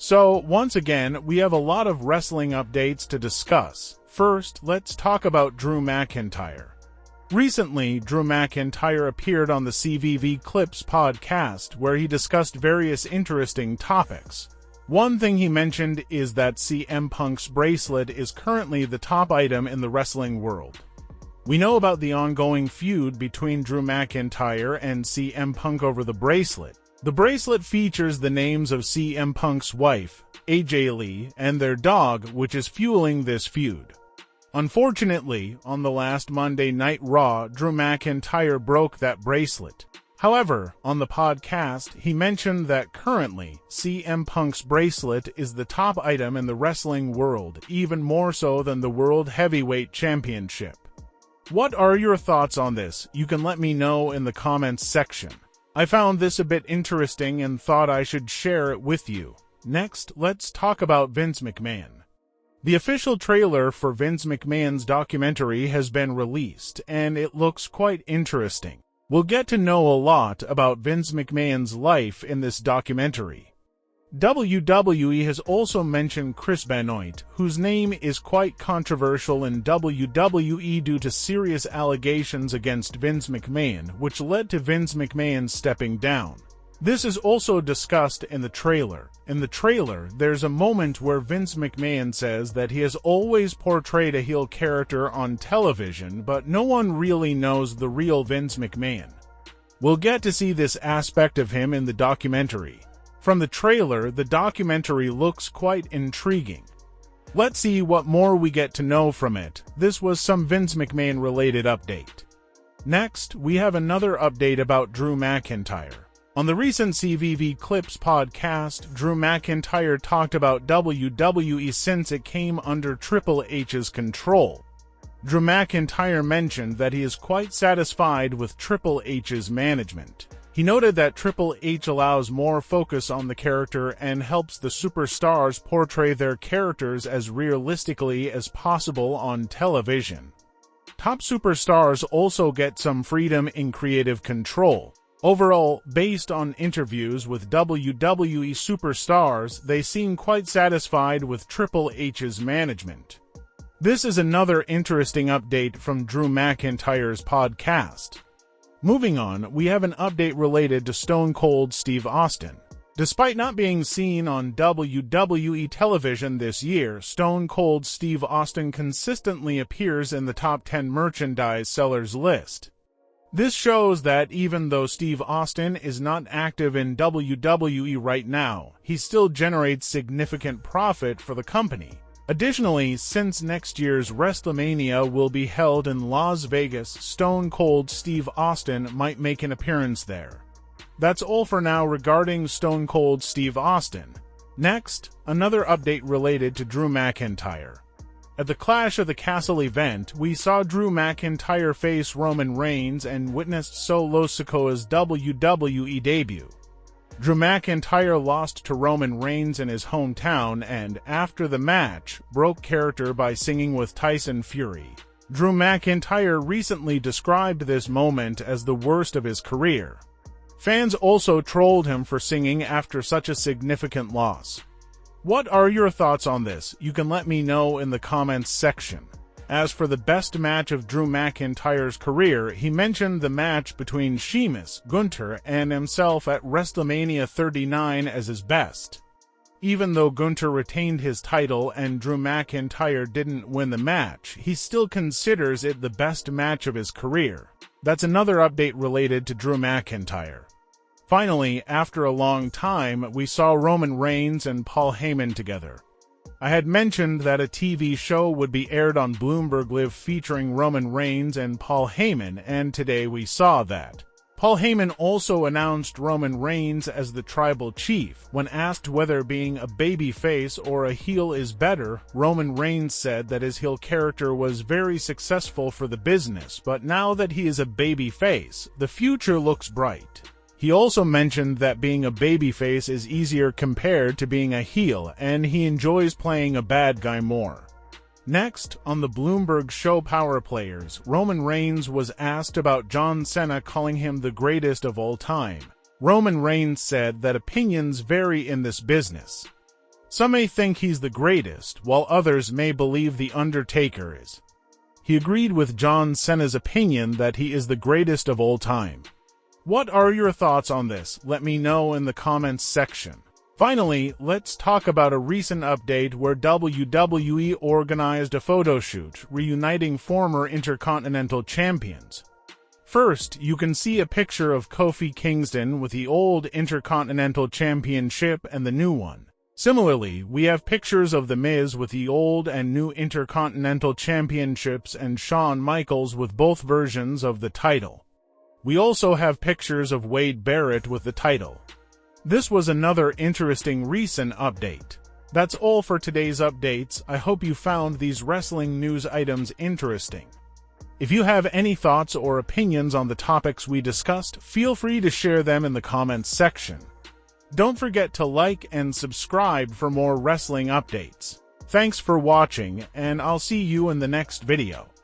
So, once again, we have a lot of wrestling updates to discuss. First, let's talk about Drew McIntyre. Recently, Drew McIntyre appeared on the CVV Clips podcast, where he discussed various interesting topics. One thing he mentioned is that CM Punk's bracelet is currently the top item in the wrestling world. We know about the ongoing feud between Drew McIntyre and CM Punk over the bracelet. The bracelet features the names of CM Punk's wife, AJ Lee, and their dog, which is fueling this feud. Unfortunately, on the last Monday Night Raw, Drew McIntyre broke that bracelet. However, on the podcast, he mentioned that currently, CM Punk's bracelet is the top item in the wrestling world, even more so than the World Heavyweight Championship. What are your thoughts on this? You can let me know in the comments section. I found this a bit interesting and thought I should share it with you. Next, let's talk about Vince McMahon. The official trailer for Vince McMahon's documentary has been released, and it looks quite interesting. We'll get to know a lot about Vince McMahon's life in this documentary. WWE has also mentioned Chris Benoit, whose name is quite controversial in WWE due to serious allegations against Vince McMahon, which led to Vince McMahon stepping down. This is also discussed in the trailer. In the trailer, there's a moment where Vince McMahon says that he has always portrayed a heel character on television, but no one really knows the real Vince McMahon. We'll get to see this aspect of him in the documentary. From the trailer, the documentary looks quite intriguing. Let's see what more we get to know from it. This was some Vince McMahon related update. Next, we have another update about Drew McIntyre. On the recent CVV Clips podcast, Drew McIntyre talked about WWE since it came under Triple H's control. Drew McIntyre mentioned that he is quite satisfied with Triple H's management. He noted that Triple H allows more focus on the character and helps the superstars portray their characters as realistically as possible on television. Top superstars also get some freedom in creative control. Overall, based on interviews with WWE superstars, they seem quite satisfied with Triple H's management. This is another interesting update from Drew McIntyre's podcast. Moving on, we have an update related to Stone Cold Steve Austin. Despite not being seen on WWE television this year, Stone Cold Steve Austin consistently appears in the top 10 merchandise sellers list. This shows that even though Steve Austin is not active in WWE right now, he still generates significant profit for the company. Additionally, since next year's WrestleMania will be held in Las Vegas, Stone Cold Steve Austin might make an appearance there. That's all for now regarding Stone Cold Steve Austin. Next, another update related to Drew McIntyre. At the Clash of the Castle event, we saw Drew McIntyre face Roman Reigns and witnessed Solo Sikoa's WWE debut. Drew McIntyre lost to Roman Reigns in his hometown and, after the match, broke character by singing with Tyson Fury. Drew McIntyre recently described this moment as the worst of his career. Fans also trolled him for singing after such a significant loss. What are your thoughts on this? You can let me know in the comments section. As for the best match of Drew McIntyre's career, he mentioned the match between Sheamus, Gunther, and himself at WrestleMania 39 as his best. Even though Gunther retained his title and Drew McIntyre didn't win the match, he still considers it the best match of his career. That's another update related to Drew McIntyre. Finally, after a long time, we saw Roman Reigns and Paul Heyman together. I had mentioned that a TV show would be aired on Bloomberg Live featuring Roman Reigns and Paul Heyman, and today we saw that. Paul Heyman also announced Roman Reigns as the tribal chief. When asked whether being a babyface or a heel is better, Roman Reigns said that his heel character was very successful for the business, but now that he is a babyface, the future looks bright. He also mentioned that being a babyface is easier compared to being a heel, and he enjoys playing a bad guy more. Next, on the Bloomberg show Power Players, Roman Reigns was asked about John Cena calling him the greatest of all time. Roman Reigns said that opinions vary in this business. Some may think he's the greatest, while others may believe The Undertaker is. He agreed with John Cena's opinion that he is the greatest of all time. What are your thoughts on this? Let me know in the comments section. Finally, let's talk about a recent update where WWE organized a photo shoot reuniting former Intercontinental Champions. First, you can see a picture of Kofi Kingston with the old Intercontinental Championship and the new one. Similarly, we have pictures of The Miz with the old and new Intercontinental Championships and Shawn Michaels with both versions of the title. We also have pictures of Wade Barrett with the title. This was another interesting recent update. That's all for today's updates. I hope you found these wrestling news items interesting. If you have any thoughts or opinions on the topics we discussed, feel free to share them in the comments section. Don't forget to like and subscribe for more wrestling updates. Thanks for watching, and I'll see you in the next video.